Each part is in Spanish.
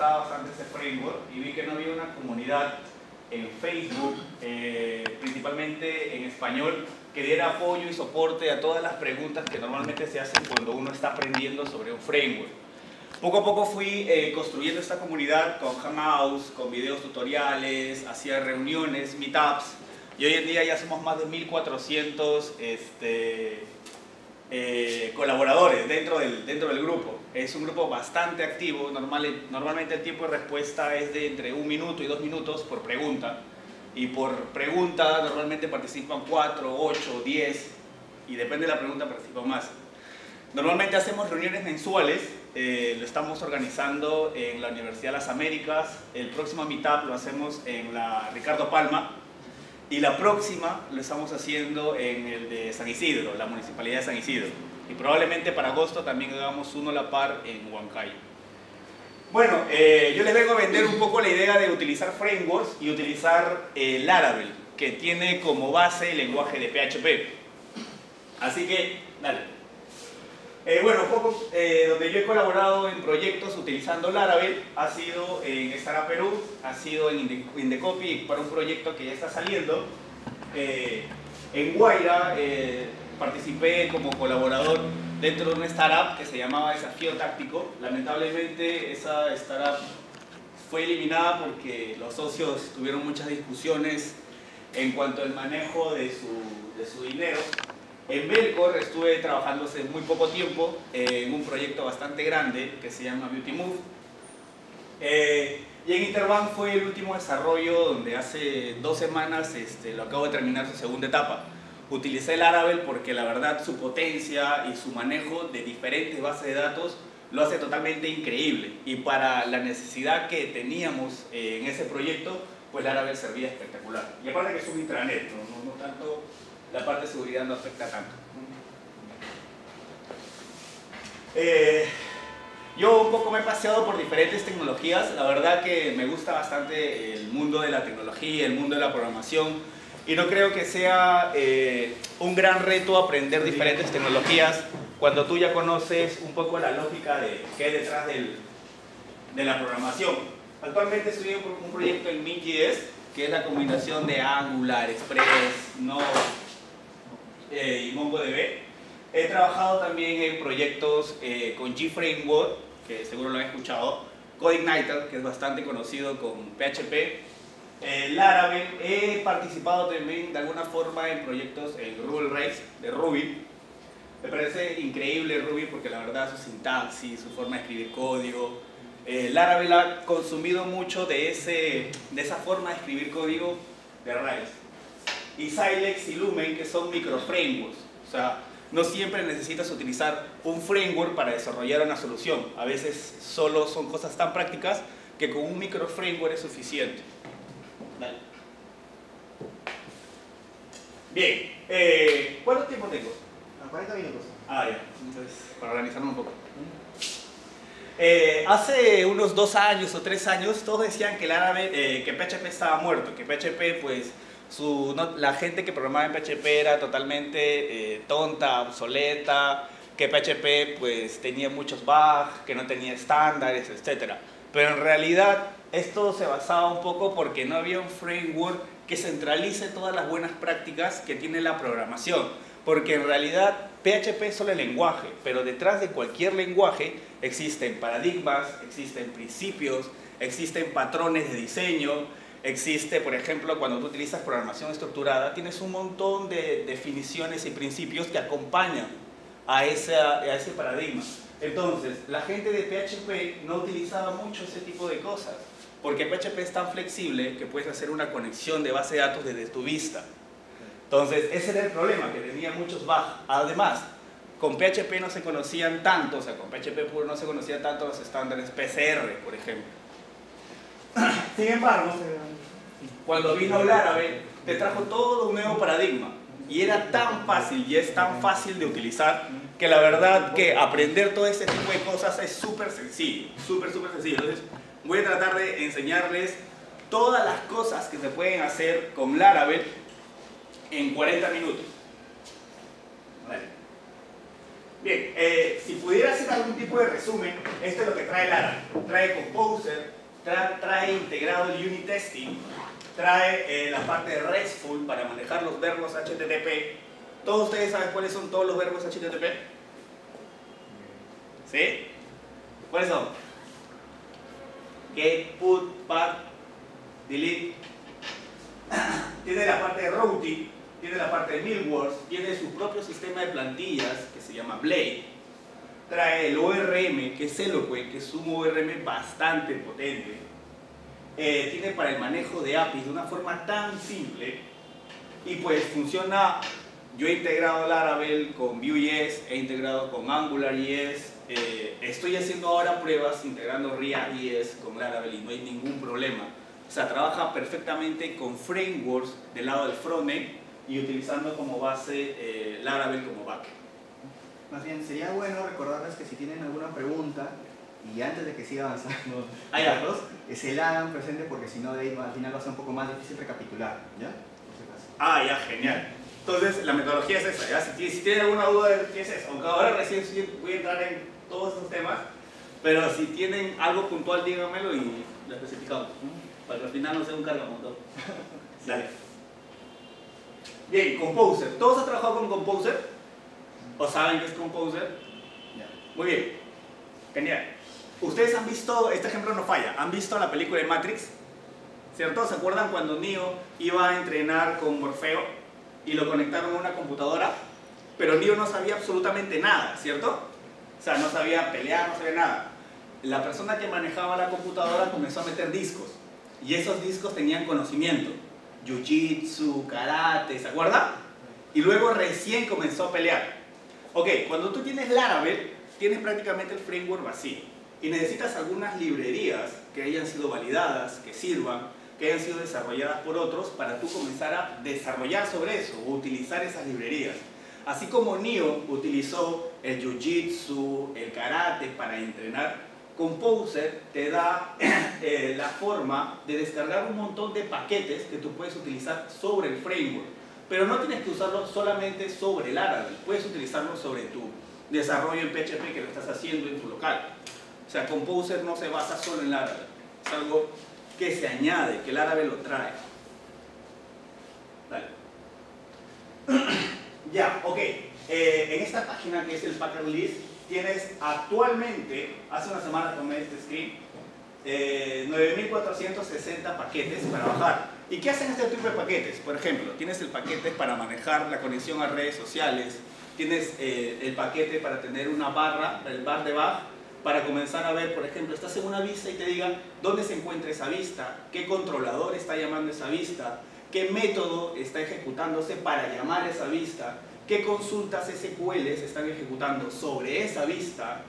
gustaba bastante ese framework y vi que no había una comunidad en Facebook, principalmente en español, que diera apoyo y soporte a todas las preguntas que normalmente se hacen cuando uno está aprendiendo sobre un framework. Poco a poco fui construyendo esta comunidad con Hangouts, con videos tutoriales, hacía reuniones, meetups, y hoy en día ya somos más de 1400 colaboradores dentro del grupo. Es un grupo bastante activo, normalmente el tiempo de respuesta es de entre 1 minuto y 2 minutos por pregunta, y por pregunta normalmente participan 4, 8, 10, y depende de la pregunta participan más. Normalmente hacemos reuniones mensuales, lo estamos organizando en la Universidad de las Américas, el próximo meetup lo hacemos en la Ricardo Palma, y la próxima lo estamos haciendo en el de San Isidro, la Municipalidad de San Isidro. Y probablemente para agosto también hagamos uno a la par en Huancayo. Bueno, yo les vengo a vender un poco la idea de utilizar frameworks y utilizar Laravel, que tiene como base el lenguaje de PHP. Así que, dale. Bueno, un poco donde yo he colaborado en proyectos utilizando Laravel ha sido en Startup Perú, ha sido en Indecopy para un proyecto que ya está saliendo. En Guaira participé como colaborador dentro de una startup que se llamaba Desafío Táctico. Lamentablemente esa startup fue eliminada porque los socios tuvieron muchas discusiones en cuanto al manejo de su dinero. En Belcor estuve trabajando hace muy poco tiempo en un proyecto bastante grande que se llama Beauty Move. Y en Interbank fue el último desarrollo donde hace 2 semanas lo acabo de terminar su segunda etapa. Utilicé Laravel porque la verdad su potencia y su manejo de diferentes bases de datos lo hace totalmente increíble. Y para la necesidad que teníamos en ese proyecto, pues Laravel servía espectacular. Y aparte que es un intranet, no tanto, la parte de seguridad no afecta tanto. Yo un poco me he paseado por diferentes tecnologías. La verdad que me gusta bastante el mundo de la tecnología, el mundo de la programación. Y no creo que sea un gran reto aprender diferentes tecnologías cuando tú ya conoces un poco la lógica de qué hay detrás de la programación. Actualmente estoy en un proyecto en Mint.js, que es la combinación de Angular, Express, Node y MongoDB. He trabajado también en proyectos con GFramework, que seguro lo han escuchado, CodeIgniter, que es bastante conocido con PHP, Laravel. He participado también de alguna forma en proyectos en Ruby Rails de Ruby. Me parece increíble Ruby porque la verdad su sintaxis, su forma de escribir código. Laravel ha consumido mucho de esa forma de escribir código de Rails. Y Silex y Lumen, que son microframeworks. O sea, no siempre necesitas utilizar un framework para desarrollar una solución. A veces solo son cosas tan prácticas que con un microframework es suficiente. Dale. Bien, ¿cuánto tiempo tengo? 40 minutos. Ah, ya, entonces, para organizarme un poco. Hace unos 2 años o 3 años todos decían que PHP estaba muerto, que PHP pues la gente que programaba en PHP era totalmente tonta, obsoleta, que PHP pues tenía muchos bugs, que no tenía estándares, etc. Pero en realidad esto se basaba un poco porque no había un framework que centralice todas las buenas prácticas que tiene la programación. Porque en realidad PHP es solo el lenguaje, pero detrás de cualquier lenguaje existen paradigmas, existen principios, existen patrones de diseño, existe, por ejemplo, cuando tú utilizas programación estructurada, tienes un montón de definiciones y principios que acompañan a ese paradigma. Entonces, la gente de PHP no utilizaba mucho ese tipo de cosas, porque PHP es tan flexible que puedes hacer una conexión de base de datos desde tu vista. Entonces, ese era el problema, que tenía muchos bugs. Además, con PHP no se conocían tanto, o sea, con PHP puro no se conocían tanto los estándares PCR, por ejemplo. Sin embargo, cuando vino Laravel, te trajo todo un nuevo paradigma. Y era tan fácil, y es tan fácil de utilizar, que la verdad que aprender todo este tipo de cosas es súper sencillo, súper sencillo. Entonces, voy a tratar de enseñarles todas las cosas que se pueden hacer con Laravel en 40 minutos. Vale. Bien, si pudiera hacer algún tipo de resumen, esto es lo que trae Laravel. Trae Composer, trae integrado el unit testing, trae la parte de RESTful para manejar los verbos HTTP. ¿Todos ustedes saben cuáles son todos los verbos HTTP? ¿Sí? ¿Cuáles son? Get, put, path, delete. Tiene la parte de routing, tiene la parte de Milwords, tiene su propio sistema de plantillas que se llama Blade. Trae el ORM, que es Eloquent, que es un ORM bastante potente. Tiene para el manejo de APIs de una forma tan simple. Y pues funciona. Yo he integrado Laravel con Vue.js, he integrado con AngularJS. Estoy haciendo ahora pruebas integrando React.js con Laravel y no hay ningún problema. O sea, trabaja perfectamente con frameworks del lado del frontend y utilizando como base Laravel como backend. Más bien, sería bueno recordarles que si tienen alguna pregunta y antes de que siga avanzando, se la hagan presente porque si no, de ahí al final va a ser un poco más difícil recapitular, ¿ya? Ah, ya, genial. Entonces, la metodología es esa, ¿ya? Si tienen alguna duda de qué es eso, aunque ahora recién voy a entrar en todos estos temas, pero si tienen algo puntual, díganmelo y lo especificamos, para que al final no sea un cargamontón. Dale. Bien, Composer. ¿Todos han trabajado con Composer? ¿O saben qué es Composer? Muy bien. Genial. Ustedes han visto, este ejemplo no falla, han visto la película de Matrix, ¿cierto? ¿Se acuerdan cuando Neo iba a entrenar con Morfeo y lo conectaron a una computadora? Pero Neo no sabía absolutamente nada, ¿cierto? O sea, no sabía pelear, no sabía nada. La persona que manejaba la computadora comenzó a meter discos y esos discos tenían conocimiento. Jiu-Jitsu, karate, ¿se acuerdan? Y luego recién comenzó a pelear. Ok, cuando tú tienes Laravel, tienes prácticamente el framework vacío y necesitas algunas librerías que hayan sido validadas, que sirvan, que hayan sido desarrolladas por otros para tú comenzar a desarrollar sobre eso o utilizar esas librerías. Así como Neo utilizó el Jiu-Jitsu, el karate para entrenar, Composer te da la forma de descargar un montón de paquetes que tú puedes utilizar sobre el framework. Pero no tienes que usarlo solamente sobre Laravel, puedes utilizarlo sobre tu desarrollo en PHP que lo estás haciendo en tu local. O sea, Composer no se basa solo en Laravel, es algo que se añade, que Laravel lo trae. Dale. Ya, ok. En esta página que es el Packer List, tienes actualmente, hace una semana tomé este screen, 9.460 paquetes para bajar. ¿Y qué hacen este tipo de paquetes? Por ejemplo, tienes el paquete para manejar la conexión a redes sociales, tienes el paquete para tener una barra, el bar de Bach, para comenzar a ver, por ejemplo, estás en una vista y te digan dónde se encuentra esa vista, qué controlador está llamando esa vista, qué método está ejecutándose para llamar esa vista, qué consultas SQL se están ejecutando sobre esa vista,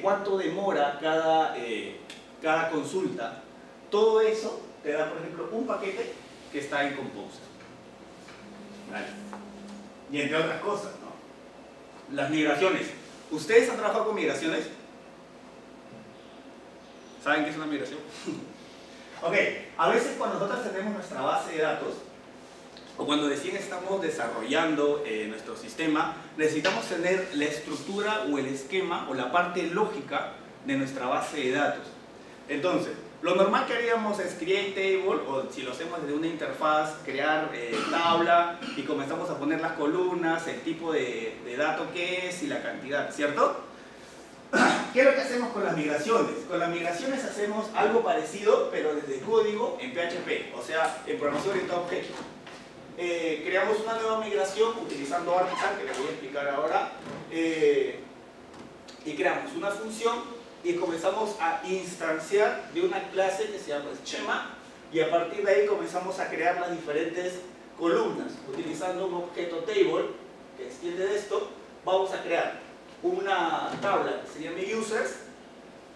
cuánto demora cada consulta. Todo eso te da, por ejemplo, un paquete que está en Composer. ¿Vale? Y entre otras cosas, ¿no? Las migraciones. ¿Ustedes han trabajado con migraciones? ¿Saben qué es una migración? Ok, a veces cuando nosotros tenemos nuestra base de datos, o cuando recién estamos desarrollando nuestro sistema, necesitamos tener la estructura o el esquema o la parte lógica de nuestra base de datos. Entonces, lo normal que haríamos es create table, o si lo hacemos desde una interfaz, crear tabla y comenzamos a poner las columnas, el tipo de dato que es y la cantidad, ¿cierto? ¿Qué es lo que hacemos con las migraciones? Con las migraciones hacemos algo parecido, pero desde código en PHP, o sea, en programación orientada a objetos. Creamos una nueva migración utilizando Artisan, que les voy a explicar ahora, y creamos una función y comenzamos a instanciar de una clase que se llama Schema, y a partir de ahí comenzamos a crear las diferentes columnas. Utilizando un objeto table que extiende de esto, vamos a crear una tabla que se llame users,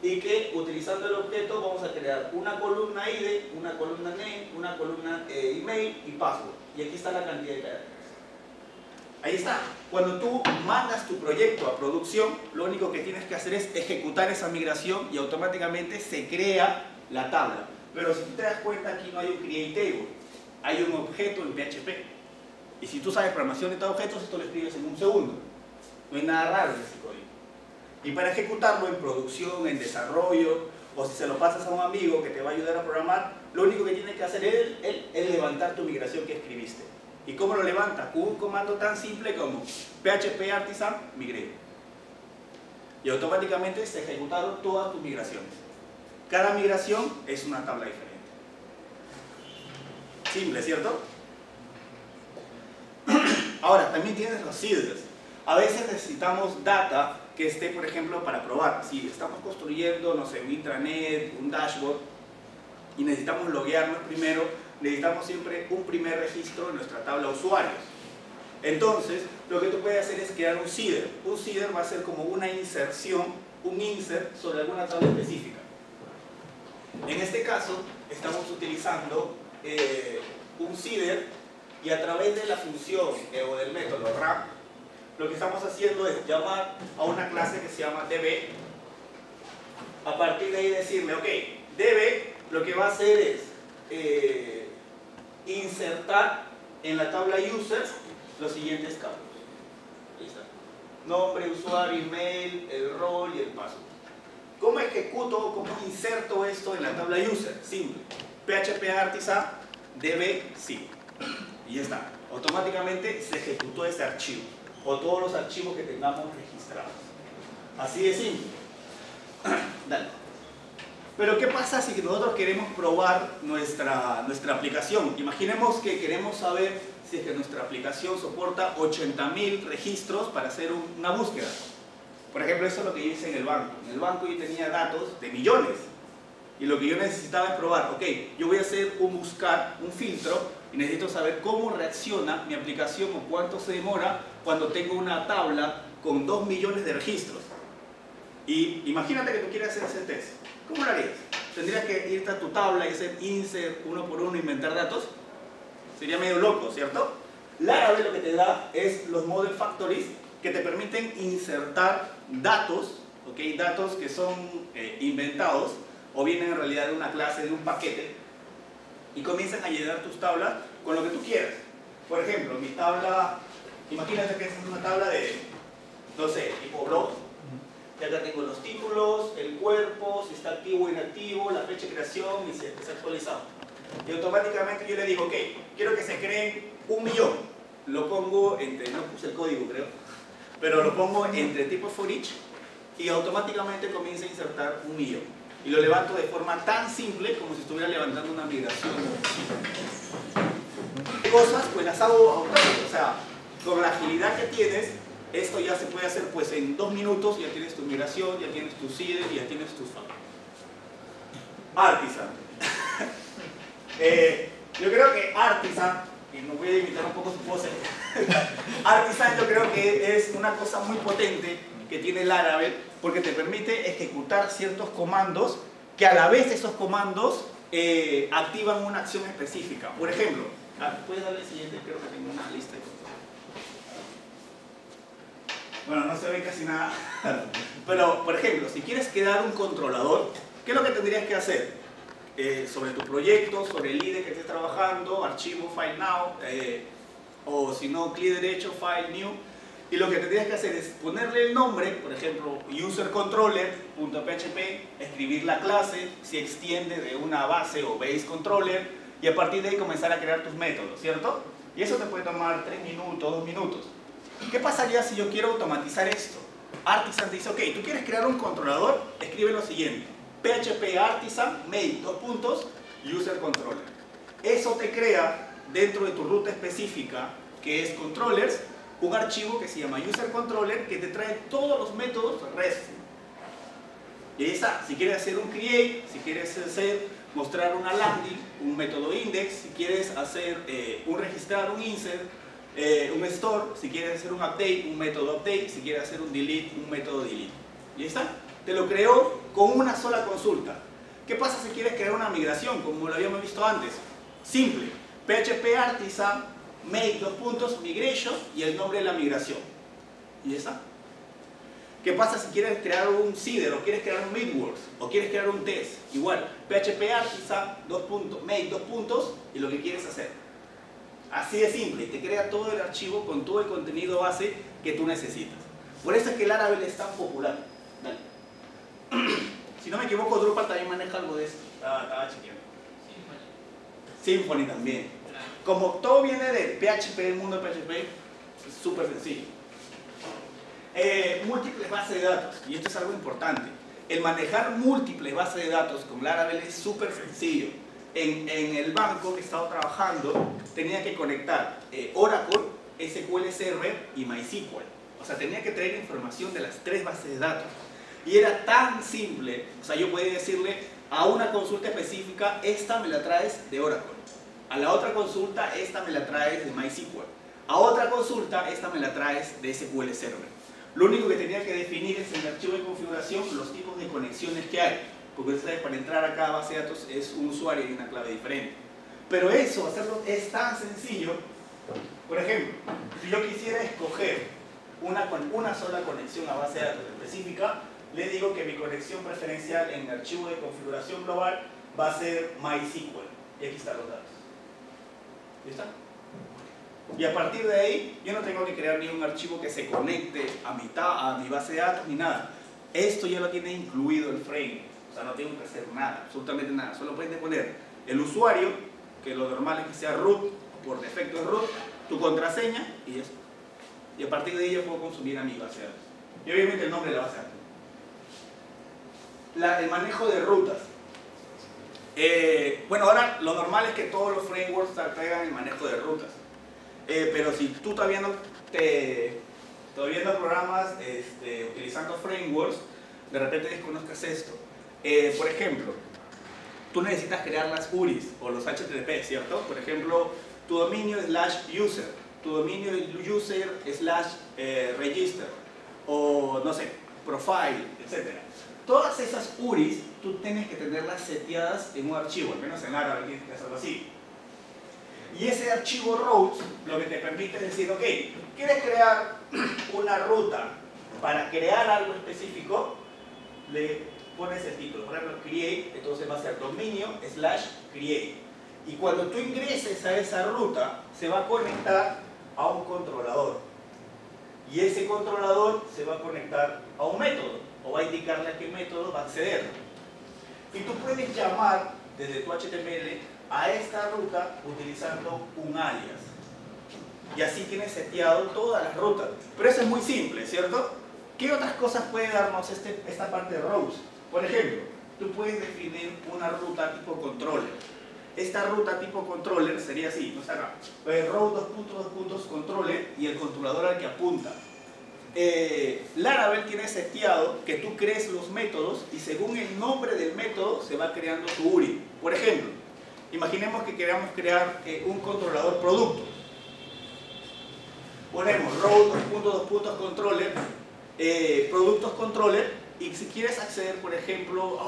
y que utilizando el objeto vamos a crear una columna ID, una columna name, una columna email y password. Y aquí está la cantidad de caracteres. Ahí está. Cuando tú mandas tu proyecto a producción, lo único que tienes que hacer es ejecutar esa migración y automáticamente se crea la tabla. Pero si tú te das cuenta, aquí no hay un create table, hay un objeto en PHP. Y si tú sabes programación de objetos, esto lo escribes en un segundo. No hay nada raro en ese código. Y para ejecutarlo en producción, en desarrollo, o si se lo pasas a un amigo que te va a ayudar a programar, lo único que tiene que hacer él es levantar tu migración que escribiste. ¿Y cómo lo levanta? Con un comando tan simple como php artisan migrate. Y automáticamente se ejecutaron todas tus migraciones. Cada migración es una tabla diferente. Simple, ¿cierto? Ahora, también tienes los seeders. A veces necesitamos data que esté, por ejemplo, para probar. Si estamos construyendo, no sé, un intranet, un dashboard, y necesitamos loguearnos primero, necesitamos siempre un primer registro en nuestra tabla usuarios. Entonces, lo que tú puedes hacer es crear un seeder. Un seeder va a ser como una inserción, un insert sobre alguna tabla específica. En este caso, estamos utilizando un seeder, y a través de la función o del método RAM, lo que estamos haciendo es llamar a una clase que se llama db. A partir de ahí decirle, ok, db lo que va a hacer es insertar en la tabla users los siguientes campos. Ahí está. Nombre, usuario, email, el rol y el password. ¿Cómo ejecuto, cómo inserto esto en la tabla user? Simple. PHP artisan db sí. Y ya está. Automáticamente se ejecutó ese archivo. O todos los archivos que tengamos registrados. Así de simple. Dale. Pero ¿qué pasa si nosotros queremos probar nuestra aplicación? Imaginemos que queremos saber si es que nuestra aplicación soporta 80.000 registros para hacer una búsqueda. Por ejemplo, eso es lo que yo hice en el banco. En el banco yo tenía datos de millones. Y lo que yo necesitaba es probar, ok, yo voy a hacer un buscar, un filtro, y necesito saber cómo reacciona mi aplicación o cuánto se demora cuando tengo una tabla con 2 millones de registros. Y imagínate que tú quieres hacer ese test. ¿Cómo lo harías? ¿Tendrías que irte a tu tabla y hacer insert uno por uno, inventar datos? Sería medio loco, ¿cierto? Laravel lo que te da es los model factories que te permiten insertar datos, ¿ok? Datos que son inventados o vienen en realidad de una clase, de un paquete, y comienzan a llenar tus tablas con lo que tú quieras. Por ejemplo, mi tabla, imagínate que es una tabla de, no sé, tipo blog. Y acá tengo los títulos, el cuerpo, si está activo o inactivo, la fecha de creación y si está actualizado. Y automáticamente yo le digo, ok, quiero que se creen 1 millón. Lo pongo entre, no puse el código creo, pero lo pongo entre tipo for each y automáticamente comienza a insertar 1 millón. Y lo levanto de forma tan simple como si estuviera levantando una migración. Cosas pues las hago automáticamente, o sea, con la agilidad que tienes, esto ya se puede hacer pues en 2 minutos, ya tienes tu migración, ya tienes tu seeder y ya tienes tus files. Artisan. Yo creo que Artisan, y me voy a imitar un poco su pose, Artisan yo creo que es una cosa muy potente que tiene Laravel porque te permite ejecutar ciertos comandos que a la vez esos comandos activan una acción específica. Por ejemplo, ¿puedes darle el siguiente? Creo que tengo una lista de cosas. Bueno, no se ve casi nada. Pero, por ejemplo, si quieres crear un controlador, ¿qué es lo que tendrías que hacer? Sobre tu proyecto, sobre el IDE que estés trabajando, archivo, file now, o si no, clic derecho, file new. Y lo que tendrías que hacer es ponerle el nombre, por ejemplo, usercontroller.php, escribir la clase, si extiende de una base o base controller, y a partir de ahí comenzar a crear tus métodos, ¿cierto? Y eso te puede tomar 3 minutos, 2 minutos. ¿Qué pasaría si yo quiero automatizar esto? Artisan te dice, ok, tú quieres crear un controlador, escribe lo siguiente: PHP artisan make usercontroller. Eso te crea dentro de tu ruta específica, que es controllers, un archivo que se llama usercontroller que te trae todos los métodos RESTful. Y ahí está. Si quieres hacer un create, si quieres mostrar una landing, un método index, si quieres hacer un registrar, un insert, un store, si quieres hacer un update, un método update, si quieres hacer un delete, un método delete. Y ahí está. Te lo creó con una sola consulta. ¿Qué pasa si quieres crear una migración, como lo habíamos visto antes? Simple. PHP artisan make migration y el nombre de la migración. Y ya está. ¿Qué pasa si quieres crear un seeder o quieres crear un midworks o quieres crear un test? Igual, PHP artisan make y lo que quieres hacer. Así de simple, te crea todo el archivo con todo el contenido base que tú necesitas. Por eso es que el Laravel es tan popular. Dale. Si no me equivoco, Drupal también maneja algo de eso. Estaba chequeando. Symfony también. Como todo viene de PHP, el mundo de PHP, es súper sencillo. Múltiples bases de datos, y esto es algo importante. El manejar múltiples bases de datos con Laravel es súper sencillo. En el banco que estaba trabajando, tenía que conectar Oracle, SQL Server y MySQL. O sea, tenía que traer información de las 3 bases de datos. Y era tan simple, o sea, yo podía decirle a una consulta específica, esta me la traes de Oracle. A la otra consulta, esta me la traes de MySQL. A otra consulta, esta me la traes de SQL Server. Lo único que tenía que definir es en el archivo de configuración los tipos de conexiones que hay. Porque ustedes, para entrar a cada base de datos es un usuario y una clave diferente. Pero eso, hacerlo es tan sencillo. Por ejemplo, si yo quisiera escoger una sola conexión a base de datos específica, le digo que mi conexión preferencial en el archivo de configuración global va a ser MySQL. Y aquí están los datos. ¿Listo? Y a partir de ahí, yo no tengo que crear ningún archivo que se conecte a mi base de datos ni nada. Esto ya lo tiene incluido el framework. O sea, no tengo que hacer nada, absolutamente nada. Solo puedes poner el usuario, que lo normal es que sea root, por defecto es root, tu contraseña y eso. Y a partir de ahí yo puedo consumir a mi base de datos. Y obviamente el nombre de la base de datos. El manejo de rutas. Bueno, ahora lo normal es que todos los frameworks traigan el manejo de rutas. Pero si tú todavía no programas utilizando frameworks, de repente desconozcas esto. Por ejemplo, tú necesitas crear las URIs o los HTTP, ¿cierto? Por ejemplo, tu dominio /user, tu dominio /register, o no sé, profile, etc. Todas esas URIs tú tienes que tenerlas seteadas en un archivo, al menos en Laravel tienes que hacerlo así. Y ese archivo routes lo que te permite es decir, ok, ¿quieres crear una ruta para crear algo específico? Le pones el título, por ejemplo, create, entonces va a ser dominio /create. Y cuando tú ingreses a esa ruta, se va a conectar a un controlador. Y ese controlador se va a conectar a un método, o va a indicarle a qué método va a acceder. Y tú puedes llamar desde tu HTML a esta ruta utilizando un alias. Y así tienes seteado todas las rutas. Pero eso es muy simple, ¿cierto? ¿Qué otras cosas puede darnos esta parte de routes? Por ejemplo, tú puedes definir una ruta tipo controller. Esta ruta tipo controller sería así, no sé acá. Route controller y el controlador al que apunta. Laravel tiene seteado que tú crees los métodos y según el nombre del método se va creando tu URI. Por ejemplo, imaginemos que queramos crear un controlador producto. Ponemos route controller, productos controller, y si quieres acceder, por ejemplo,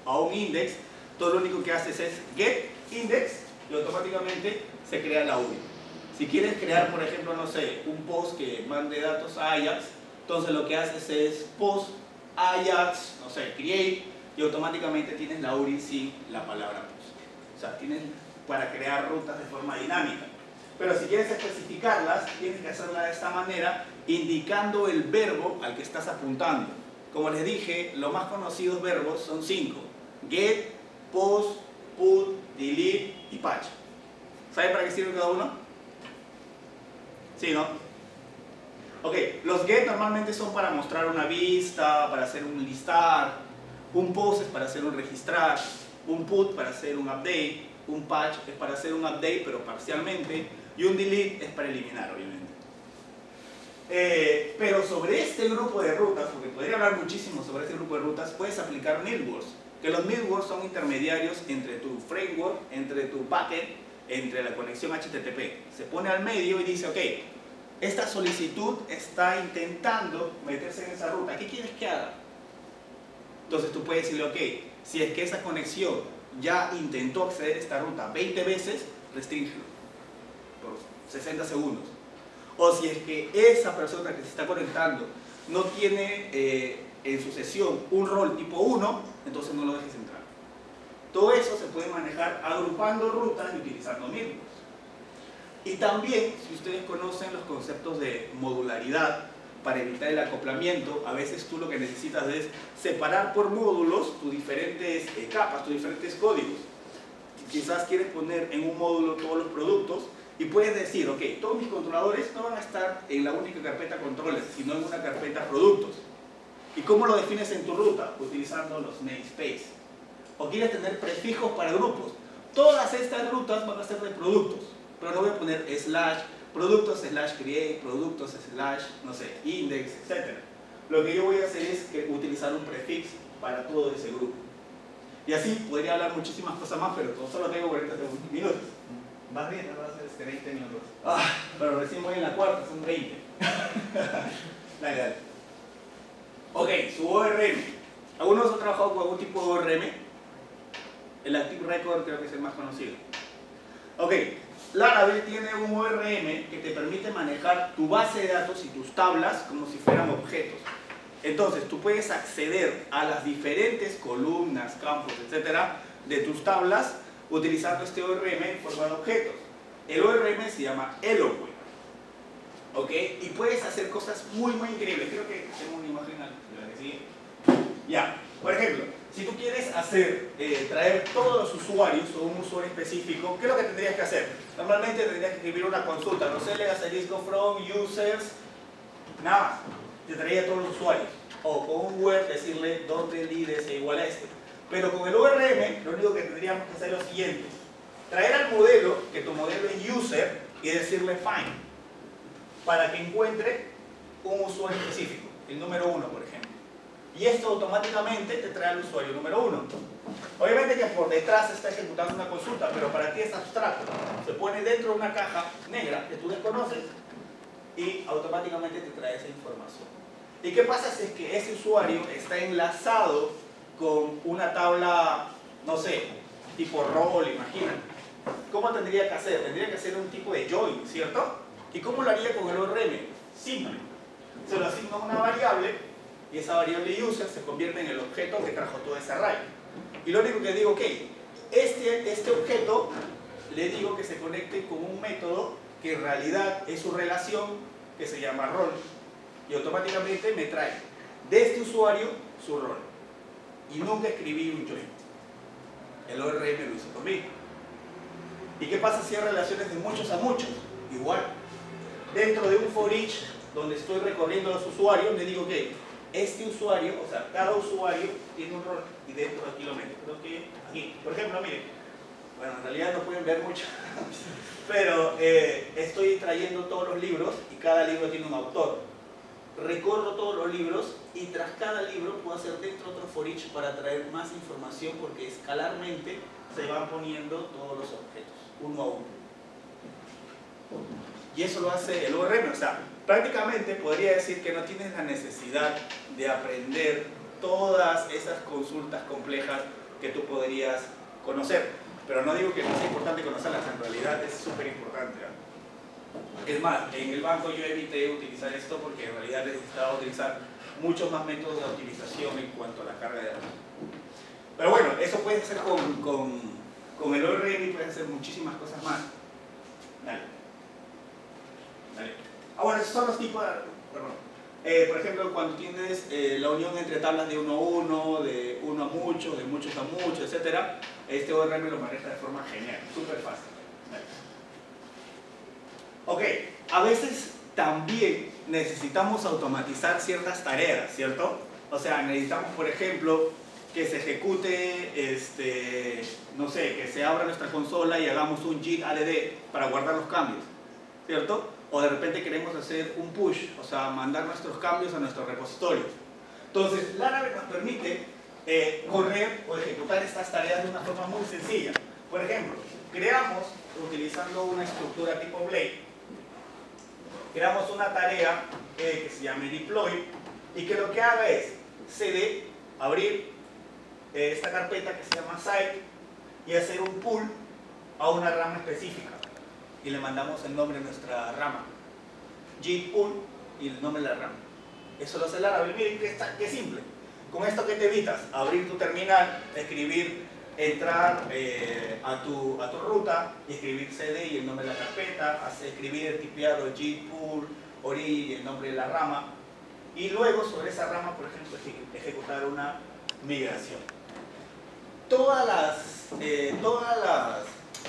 a un index, todo lo único que haces es get index y automáticamente se crea la URI. Si quieres crear, por ejemplo, no sé, un post que mande datos a Ajax, entonces lo que haces es post Ajax, no sé, create, y automáticamente tienes la URI sin la palabra post. O sea, tienes para crear rutas de forma dinámica. Pero si quieres especificarlas, tienes que hacerla de esta manera, indicando el verbo al que estás apuntando. Como les dije, los más conocidos verbos son 5. Get, post, put, delete y patch. ¿Saben para qué sirve cada uno? ¿Sí, no? Ok, los get normalmente son para mostrar una vista, para hacer un listar. Un post es para hacer un registrar. Un put para hacer un update. Un patch es para hacer un update pero parcialmente. Y un delete es para eliminar, obviamente. Pero sobre este grupo de rutas, porque podría hablar muchísimo sobre este grupo de rutas, puedes aplicar middlewares. Que los middlewares son intermediarios entre tu framework, entre tu backend, entre la conexión HTTP. Se pone al medio y dice, ok, esta solicitud está intentando meterse en esa ruta. ¿Qué quieres que haga? Entonces tú puedes decirle, ok, si es que esa conexión ya intentó acceder a esta ruta 20 veces, restríngelo por 60 segundos. O si es que esa persona que se está conectando no tiene en su sesión un rol tipo 1, entonces no lo dejes entrar. Todo eso se puede manejar agrupando rutas y utilizando middlewares. Y también, si ustedes conocen los conceptos de modularidad, para evitar el acoplamiento, a veces tú lo que necesitas es separar por módulos tus diferentes capas, tus diferentes códigos. Quizás quieres poner en un módulo todos los productos y puedes decir, ok, todos mis controladores no van a estar en la única carpeta controles, sino en una carpeta productos. ¿Y cómo lo defines en tu ruta? Utilizando los namespace. O quieres tener prefijos para grupos. Todas estas rutas van a ser de productos, pero no voy a poner slash, productos slash create, productos slash, no sé, index, etc. Lo que yo voy a hacer es utilizar un prefix para todo ese grupo. Y así podría hablar muchísimas cosas más, pero solo tengo 40 minutos. Vas bien, vas a 20 minutos. Pero recién voy en la cuarta, son 20. Dale, dale. Ok, su ORM. ¿Algunos han trabajado con algún tipo de ORM? El Active Record creo que es el más conocido. Ok, Laravel tiene un ORM que te permite manejar tu base de datos y tus tablas como si fueran objetos. Entonces, tú puedes acceder a las diferentes columnas, campos, etcétera, de tus tablas utilizando este ORM en forma de objetos. El ORM se llama Eloquent. ¿Ok? Y puedes hacer cosas muy increíbles. Creo que tengo una imagen al que sigue. Ya, por ejemplo, si tú quieres traer todos los usuarios o un usuario específico, ¿qué es lo que tendrías que hacer? Normalmente tendrías que escribir una consulta, no sé, le asterisco from users, nada más, te traería todos los usuarios. O con un word decirle dónde el ID es igual a este. Pero con el ORM, lo único que tendríamos que hacer es lo siguiente: traer al modelo, que tu modelo es user, y decirle find, para que encuentre un usuario específico, el número 1, por ejemplo. Y esto automáticamente te trae al usuario número 1. Obviamente que por detrás está ejecutando una consulta, pero para ti es abstracto. Se pone dentro de una caja negra que tú desconoces y automáticamente te trae esa información. ¿Y qué pasa si es que ese usuario está enlazado con una tabla, no sé, tipo rol, imagínate? ¿Cómo tendría que hacer? Tendría que hacer un tipo de join, ¿cierto? ¿Y cómo lo haría con el ORM? Simple. Se lo asigna una variable y esa variable user se convierte en el objeto que trajo todo ese array. Y lo único que digo, ok, este objeto le digo que se conecte con un método que en realidad es su relación que se llama rol. Y automáticamente me trae de este usuario su rol. Y nunca escribí un join. El ORM lo hizo por mí. ¿Y qué pasa si hay relaciones de muchos a muchos? Igual. Dentro de un for each, donde estoy recorriendo los usuarios, le digo que este usuario, o sea, cada usuario tiene un rol y dentro de aquí lo meto. Creo que aquí, por ejemplo, miren, bueno, en realidad no pueden ver mucho, pero estoy trayendo todos los libros y cada libro tiene un autor. Recorro todos los libros y tras cada libro puedo hacer dentro otro for each para traer más información, porque escalarmente se van poniendo todos los objetos, uno a uno. Y eso lo hace el ORM, o sea, prácticamente podría decir que no tienes la necesidad de aprender todas esas consultas complejas que tú podrías conocer. Pero no digo que no sea importante conocerlas, en realidad es súper importante, ¿eh? Es más, en el banco yo evité utilizar esto porque en realidad necesitaba utilizar muchos más métodos de optimización en cuanto a la carga de datos. Pero bueno, eso puedes hacer con el ORM y puedes hacer muchísimas cosas más. Dale. Bueno, esos son los tipos de... Perdón. Por ejemplo, cuando tienes la unión entre tablas de 1 a 1, de 1 a muchos, de muchos a muchos, etc., este ORM lo maneja de forma genial, súper fácil. Ok, a veces también necesitamos automatizar ciertas tareas, ¿cierto? O sea, necesitamos, por ejemplo, que se ejecute, no sé, que se abra nuestra consola y hagamos un git add para guardar los cambios, ¿cierto? O de repente queremos hacer un push, o sea, mandar nuestros cambios a nuestro repositorio. Entonces, Laravel nos permite correr o ejecutar estas tareas de una forma muy sencilla. Por ejemplo, creamos, utilizando una estructura tipo Blade, creamos una tarea que se llame deploy y que lo que haga es cd, abrir esta carpeta que se llama site y hacer un pull a una rama específica. Y le mandamos el nombre de nuestra rama, git pull y el nombre de la rama. Eso lo hace Laravel. Miren qué simple. Con esto, ¿qué te evitas? Abrir tu terminal, entrar a tu ruta y escribir cd y el nombre de la carpeta, escribir, tipear o git pull, ori y el nombre de la rama. y luego sobre esa rama, por ejemplo, ejecutar una migración. Todos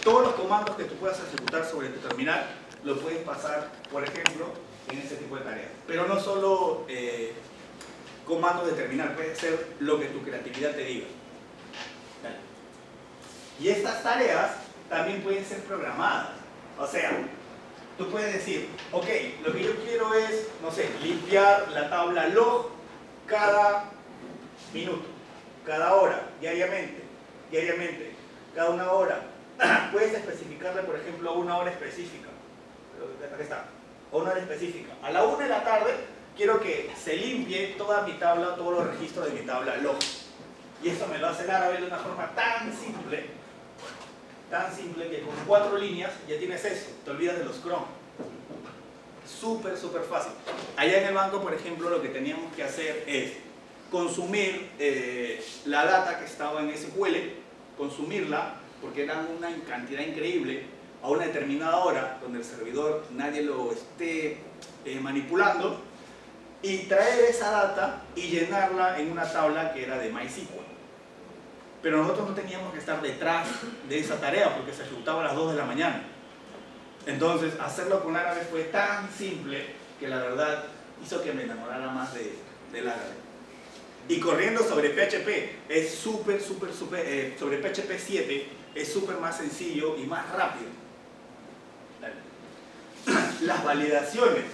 los comandos que tú puedas ejecutar sobre tu terminal lo puedes pasar, por ejemplo, en ese tipo de tareas. Pero no solo comandos de terminal, puede ser lo que tu creatividad te diga. Y estas tareas también pueden ser programadas. O sea, tú puedes decir, ok, lo que yo quiero es, no sé, limpiar la tabla log cada minuto, cada hora, diariamente, cada una hora. Puedes especificarle, por ejemplo, una hora específica. Aquí está, una hora específica. A la 1 de la tarde quiero que se limpie toda mi tabla, todos los registros de mi tabla log. Y eso me lo hace Laravel de una forma tan simple que con 4 líneas ya tienes eso, te olvidas de los cron. Súper fácil. Allá en el banco, por ejemplo, lo que teníamos que hacer es consumir la data que estaba en SQL, consumirla, porque era una cantidad increíble, a una determinada hora, donde el servidor nadie lo esté manipulando, y traer esa data y llenarla en una tabla que era de MySQL. Pero nosotros no teníamos que estar detrás de esa tarea porque se ejecutaba a las 2 de la mañana. Entonces, hacerlo con Laravel fue tan simple que la verdad hizo que me enamorara más de Laravel. Y corriendo sobre PHP es sobre PHP 7 es súper más sencillo y más rápido. Las validaciones.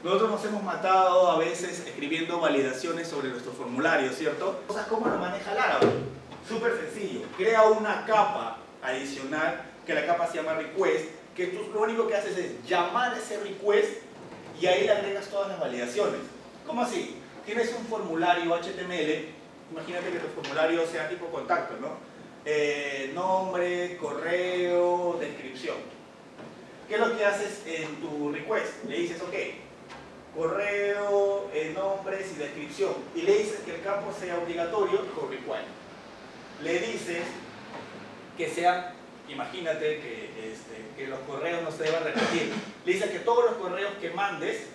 Nosotros nos hemos matado a veces escribiendo validaciones sobre nuestro formulario, ¿cierto? O sea, ¿cómo lo maneja Laravel? Súper sencillo. Crea una capa adicional, que la capa se llama request, que tú lo único que haces es llamar ese request y ahí le agregas todas las validaciones. ¿Cómo así? Tienes un formulario HTML, imagínate que tu formulario sea tipo contacto, ¿no? Nombre, correo, descripción. ¿Qué es lo que haces en tu request? Le dices, ok, correo, nombres y descripción, y le dices que el campo sea obligatorio con require. Le dices que sea, imagínate que los correos no se deban repetir. Le dices que todos los correos que mandes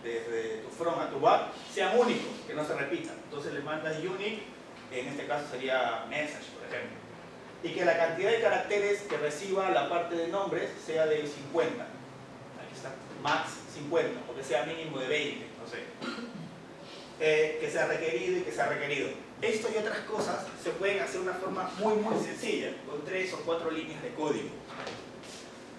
desde tu from a tu back sean únicos, que no se repitan. Entonces le mandas unique, en este caso sería message, por ejemplo. Y que la cantidad de caracteres que reciba la parte de nombres sea de 50. Aquí está, max 50, o que sea mínimo de 20, no sé. Que sea requerido y que sea requerido. Esto y otras cosas se pueden hacer de una forma muy sencilla, con 3 o 4 líneas de código.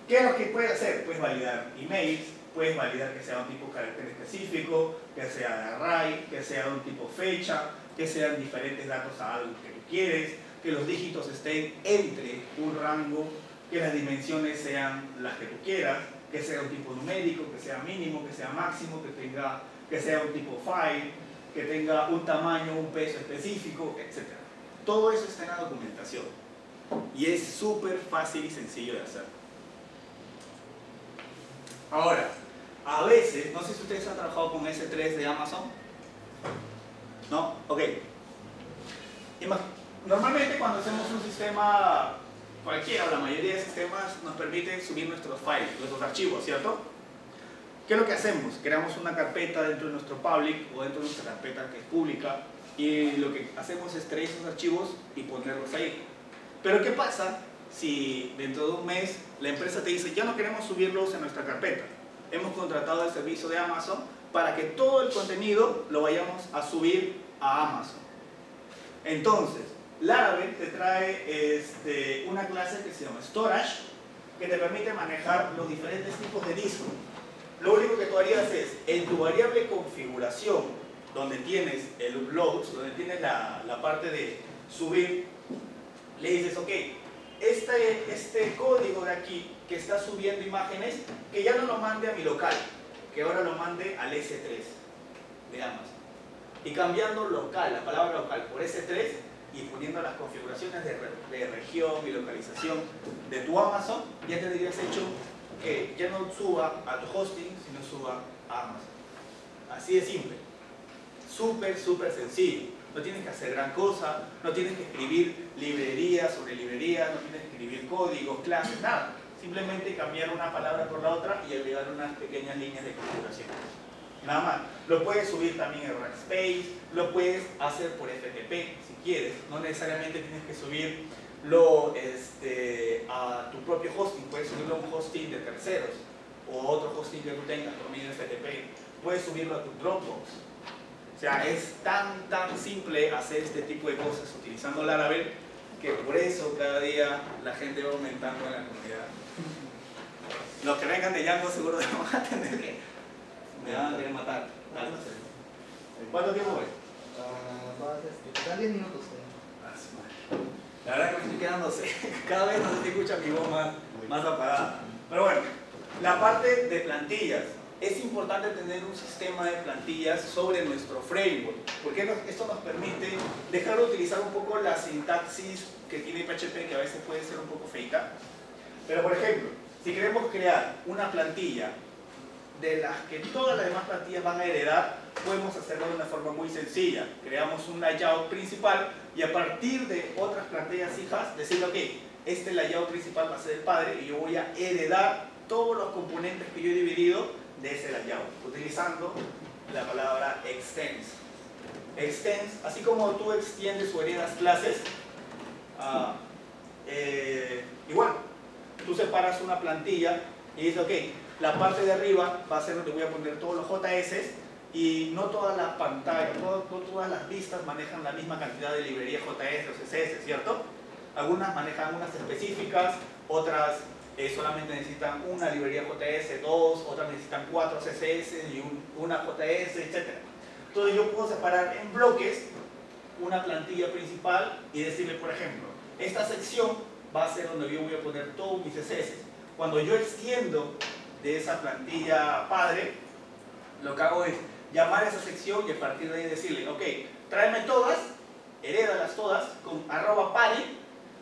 ¿Qué es lo que puedes hacer? Puedes validar emails, puedes validar que sea un tipo de carácter específico, que sea de array, que sea de un tipo fecha, que sean diferentes datos a algo que tú quieres, que los dígitos estén entre un rango, que las dimensiones sean las que tú quieras, que sea un tipo numérico, que sea mínimo, que sea máximo, que sea un tipo file, que tenga un tamaño, un peso específico, etc. Todo eso está en la documentación y es súper fácil y sencillo de hacer. Ahora, a veces, no sé si ustedes han trabajado con S3 de Amazon. ¿No? Ok. Normalmente cuando hacemos un sistema, cualquiera o la mayoría de sistemas nos permiten subir nuestros files, nuestros archivos, ¿cierto? ¿Qué es lo que hacemos? Creamos una carpeta dentro de nuestro public o dentro de nuestra carpeta que es pública y lo que hacemos es traer esos archivos y ponerlos ahí. Pero ¿qué pasa si dentro de un mes la empresa te dice ya no queremos subirlos en nuestra carpeta? Hemos contratado el servicio de Amazon para que todo el contenido lo vayamos a subir a Amazon. Entonces, Laravel te trae una clase que se llama Storage, que te permite manejar los diferentes tipos de discos. Lo único que tú harías es, en tu variable configuración, donde tienes el upload, donde tienes la parte de subir, le dices, ok, este código de aquí que está subiendo imágenes, que ya no lo mande a mi local, que ahora lo mande al S3 de Amazon. Y cambiando local, la palabra local por S3 y poniendo las configuraciones de región y localización de tu Amazon, ya tendrías hecho que ya no suba a tu hosting, sino suba a Amazon. Así de simple. Súper sencillo. No tienes que hacer gran cosa, no tienes que escribir librería sobre librería, no tienes que escribir códigos, clases, nada. Simplemente cambiar una palabra por la otra y agregar unas pequeñas líneas de configuración. nada más. Lo puedes subir también en Rackspace, lo puedes hacer por FTP si quieres, no necesariamente tienes que subirlo a tu propio hosting, puedes subirlo a un hosting de terceros o otro hosting que tú tengas por medio de FTP, puedes subirlo a tu Dropbox. O sea, es tan simple hacer este tipo de cosas utilizando Laravel que por eso cada día la gente va aumentando en la comunidad. Los que vengan de Django seguro me van a tener que... me van a querer matar. ¿Cuánto tiempo voy? Están 10 minutos. La verdad que me estoy quedando cada vez no se escucha mi voz más apagada. Pero bueno, la parte de plantillas. Es importante tener un sistema de plantillas sobre nuestro framework, porque esto nos permite dejar de utilizar un poco la sintaxis que tiene PHP, que a veces puede ser un poco feita. Pero por ejemplo, si queremos crear una plantilla de las que todas las demás plantillas van a heredar, podemos hacerlo de una forma muy sencilla. Creamos un layout principal y a partir de otras plantillas hijas, decir, ok, este layout principal va a ser el padre y yo voy a heredar todos los componentes que yo he dividido de ese layout, utilizando la palabra extends. Extends, así como tú extiendes o heredas clases, igual, tú separas una plantilla y dices, ok, la parte de arriba va a ser donde voy a poner todos los JS y no todas las pantallas, no todas las vistas manejan la misma cantidad de librerías JS o CSS, ¿cierto? Algunas manejan unas específicas, otras solamente necesitan una librería JS, dos, otras necesitan 4 CSS y una JS, etc. Entonces yo puedo separar en bloques una plantilla principal y decirle, por ejemplo, esta sección va a ser donde yo voy a poner todos mis CSS. Cuando yo extiendo de esa plantilla padre, lo que hago es llamar a esa sección y a partir de ahí decirle, ok, tráeme todas, herédalas todas con @parent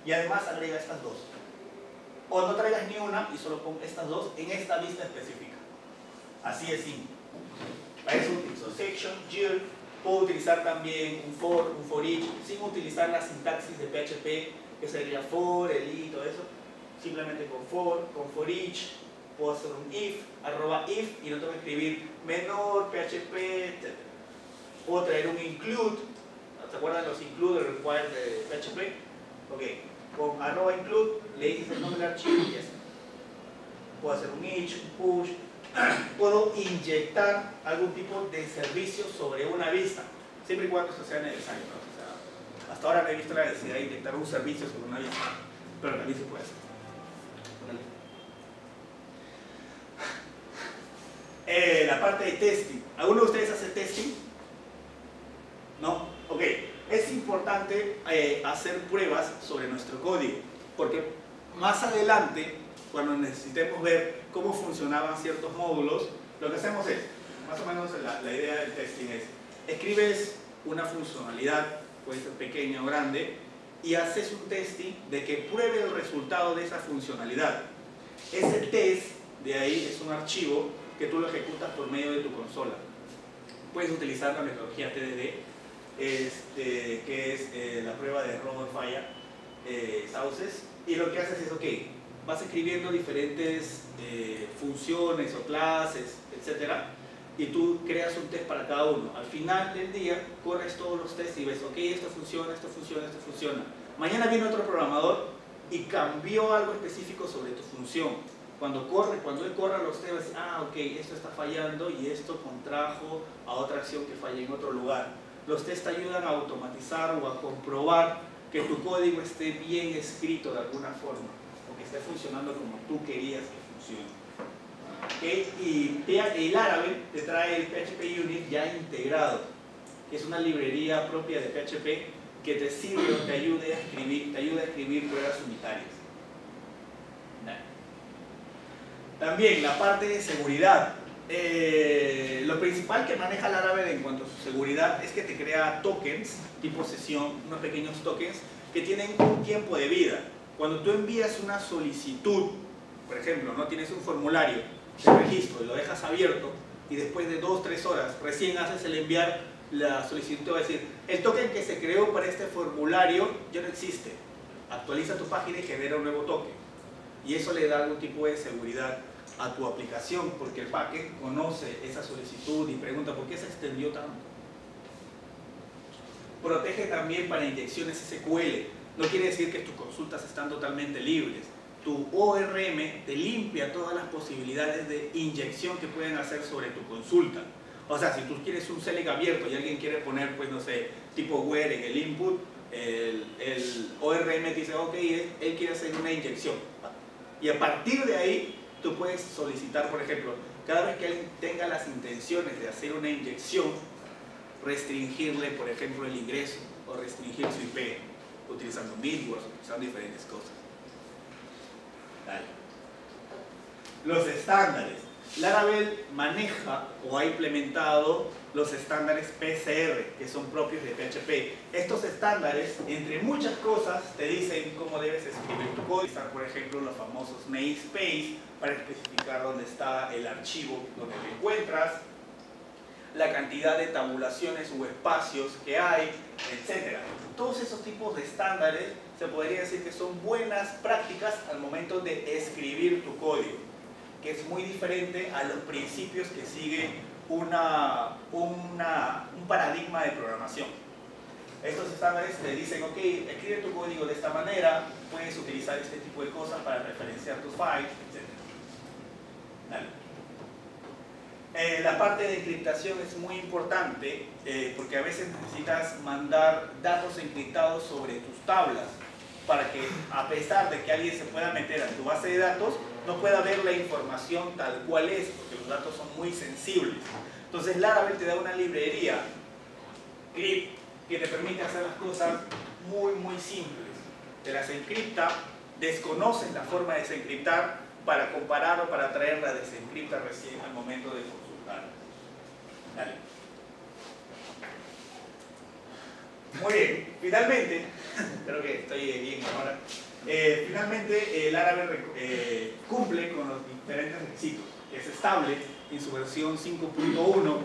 y además agrega estas dos. O no traigas ni una y solo pon estas dos en esta vista específica. Así es simple. Para eso utilizo section, year, puedo utilizar también un for each, sin utilizar la sintaxis de PHP, que sería for, el y, todo eso. Simplemente con for each, puedo hacer un if, @if, y no tengo que escribir menor, PHP, etc. Puedo traer un include, ¿se acuerdan de los include required de PHP? Ok. Con @include le dices el nombre del archivo y ya está. Puedo hacer un each, un push, puedo inyectar algún tipo de servicio sobre una vista, siempre y cuando eso sea necesario, ¿no? O sea, hasta ahora no he visto la necesidad de inyectar un servicio sobre una vista, pero también se puede hacer. La parte de testing. ¿Alguno de ustedes hace testing? ¿No? Ok. Es importante hacer pruebas sobre nuestro código, porque más adelante, cuando necesitemos ver cómo funcionaban ciertos módulos, lo que hacemos es, más o menos la idea del testing es, escribes una funcionalidad, puede ser pequeña o grande, y haces un testing de que pruebe el resultado de esa funcionalidad. Ese test de ahí es un archivo que tú lo ejecutas por medio de tu consola. Puedes utilizar la metodología TDD, que es la prueba de error o falla, sauces, y lo que haces es, ok, vas escribiendo diferentes funciones o clases, etcétera, y tú creas un test para cada uno. Al final del día corres todos los tests y ves, ok, esto funciona, esto funciona, esto funciona. Mañana viene otro programador y cambió algo específico sobre tu función. Cuando él corra los tests, va a decir, ah, ok, esto está fallando y esto contrajo a otra acción que falla en otro lugar. Los tests te ayudan a automatizar o a comprobar que tu código esté bien escrito de alguna forma, o que esté funcionando como tú querías que funcione. ¿Okay? Y el Laravel te trae el PHP Unit ya integrado, que es una librería propia de PHP que te sirve o te ayuda a escribir pruebas unitarias. También la parte de seguridad. Lo principal que maneja Laravel en cuanto a su seguridad es que te crea tokens tipo sesión, unos pequeños tokens que tienen un tiempo de vida. Cuando tú envías una solicitud, por ejemplo, no tienes un formulario de registro y lo dejas abierto y después de 2-3 horas recién haces el enviar la solicitud, te va a decir, el token que se creó para este formulario ya no existe. Actualiza tu página y genera un nuevo token. Y eso le da algún tipo de seguridad a tu aplicación, porque el backend conoce esa solicitud y pregunta ¿por qué se extendió tanto? Protege también para inyecciones SQL. No quiere decir que tus consultas están totalmente libres. Tu ORM te limpia todas las posibilidades de inyección que pueden hacer sobre tu consulta. O sea, si tú quieres un select abierto y alguien quiere poner, pues no sé, tipo where en el input, el ORM te dice, ok, él quiere hacer una inyección. Y a partir de ahí, tú puedes solicitar, por ejemplo, cada vez que alguien tenga las intenciones de hacer una inyección, restringirle, por ejemplo, el ingreso o restringir su IP utilizando Midwords, utilizando diferentes cosas. Dale. Los estándares. Laravel maneja o ha implementado los estándares PCR que son propios de PHP. Estos estándares, entre muchas cosas, te dicen cómo debes escribir tu código. Están, por ejemplo, los famosos namespace para especificar dónde está el archivo donde te encuentras, la cantidad de tabulaciones o espacios que hay, etc. Todos esos tipos de estándares se podría decir que son buenas prácticas al momento de escribir tu código, que es muy diferente a los principios que sigue un paradigma de programación. Estos estándares te dicen, ok, escribe tu código de esta manera, puedes utilizar este tipo de cosas para referenciar tus files, etc. Dale. La parte de encriptación es muy importante porque a veces necesitas mandar datos encriptados sobre tus tablas para que, a pesar de que alguien se pueda meter a tu base de datos, no pueda ver la información tal cual es, porque los datos son muy sensibles. Entonces Laravel te da una librería, Crypt, que te permite hacer las cosas muy simples. Te las encripta, desconoces la forma de desencriptar para comparar o para traer la desencripta recién al momento de consultar. Dale. Muy bien, finalmente, creo que estoy bien ahora. Finalmente, Laravel cumple con los diferentes requisitos. Es estable en su versión 5.1,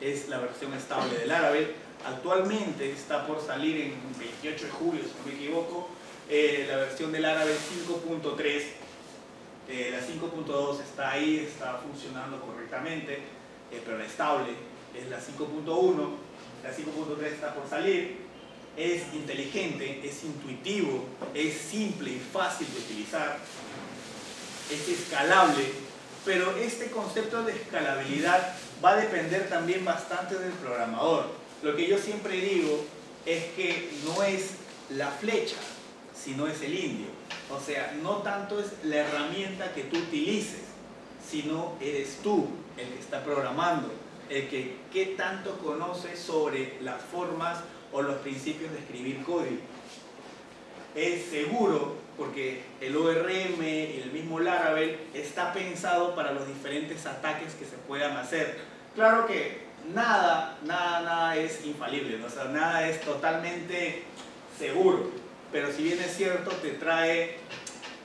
es la versión estable de Laravel. Actualmente está por salir en 28 de julio, si no me equivoco, la versión de Laravel 5.3. La 5.2 está ahí, está funcionando correctamente, pero la estable es la 5.1. La 5.3 está por salir. Es inteligente, es intuitivo, es simple y fácil de utilizar, es escalable, pero este concepto de escalabilidad va a depender también bastante del programador. Lo que yo siempre digo es que no es la flecha, sino es el indio. O sea, no tanto es la herramienta que tú utilices, sino eres tú el que está programando, el que qué tanto conoce sobre las formas o los principios de escribir código. Es seguro porque el ORM y el mismo Laravel está pensado para los diferentes ataques que se puedan hacer. Claro que nada es infalible, ¿no? O sea, nada es totalmente seguro, pero si bien es cierto, te trae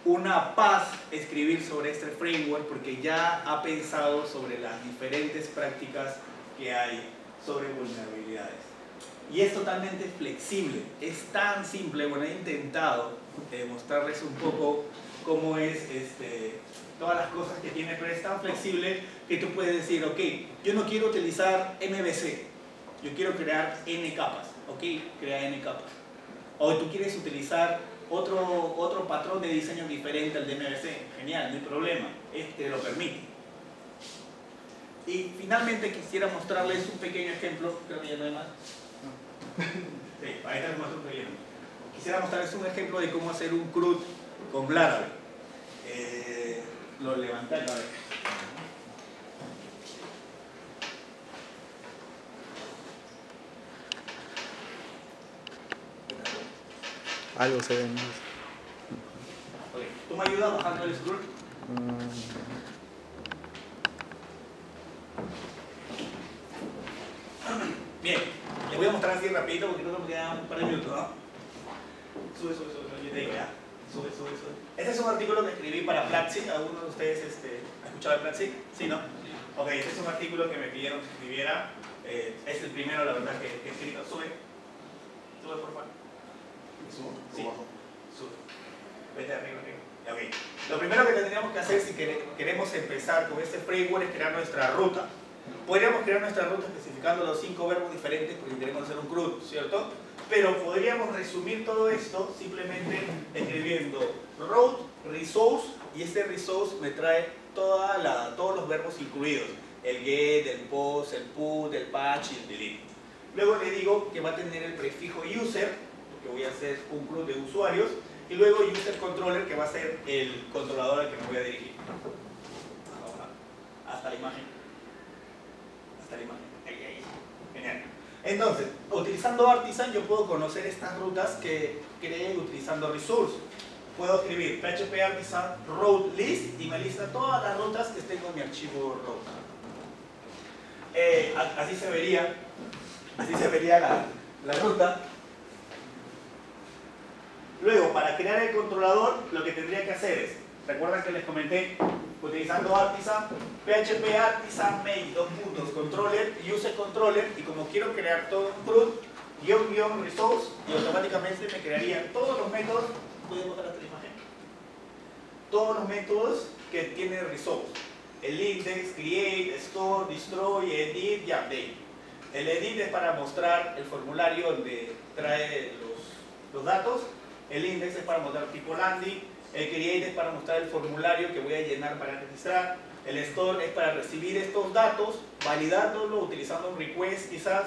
una paz escribir sobre este framework porque ya ha pensado sobre las diferentes prácticas que hay sobre vulnerabilidades. Y es totalmente flexible, es tan simple. Bueno, he intentado mostrarles un poco cómo es todas las cosas que tiene, pero es tan flexible que tú puedes decir, ok, yo no quiero utilizar MVC, yo quiero crear N capas, ok, crea N capas. O tú quieres utilizar otro patrón de diseño diferente al de MVC, genial, no hay problema, este lo permite. Y finalmente quisiera mostrarles un pequeño ejemplo, creo que ya no hay más. Sí, ahí te muestro un pequeño. Quisiera mostrarles un ejemplo de cómo hacer un CRUD con Laravel. Lo levanté acá. Algo se ve más. Okay. ¿Tú me ayudas bajando el scroll? Bien, les voy a mostrar así rapidito porque creo que me quedan un par de minutos, ¿no? Sube, yo te digo ya. Sube. Este es un artículo que escribí para Platzi. ¿Alguno de ustedes ha escuchado de Platzi? ¿Sí, no? Ok, este es un artículo que me pidieron que escribiera. Es el primero, la verdad, que he escrito. Sube, por favor. ¿Subo? Sí. ¿O bajo? Sube. Vete arriba. Okay. Lo primero que tendríamos que hacer si queremos empezar con este framework es crear nuestra ruta. Podríamos crear nuestra ruta especificando los 5 verbos diferentes porque queremos hacer un CRUD, ¿cierto? Pero podríamos resumir todo esto simplemente escribiendo route, resource, y este resource me trae todos los verbos incluidos. El get, el post, el put, el patch y el delete. Luego le digo que va a tener el prefijo user, porque voy a hacer un CRUD de usuarios, y luego user controller, que va a ser el controlador al que me voy a dirigir. Hasta la imagen. Hasta la imagen. Ahí. Genial. Entonces, utilizando Artisan yo puedo conocer estas rutas que creé utilizando Resource. Puedo escribir PHP Artisan route list y me lista todas las rutas que tengo en mi archivo route. Así se vería la ruta. Luego, para crear el controlador, lo que tendría que hacer es, recuerdan que les comenté, utilizando Artisan, PHP Artisan make controller, use controller, y como quiero crear todo un CRUD, -- resource, y automáticamente me crearía todos los métodos. ¿Pueden botar la imagen? Todos los métodos que tiene resource. El index, create, store, destroy, edit y update. El edit es para mostrar el formulario donde trae los datos. El index es para mostrar tipo landing. El create es para mostrar el formulario que voy a llenar para registrar. El store es para recibir estos datos, validándolo, utilizando un request quizás,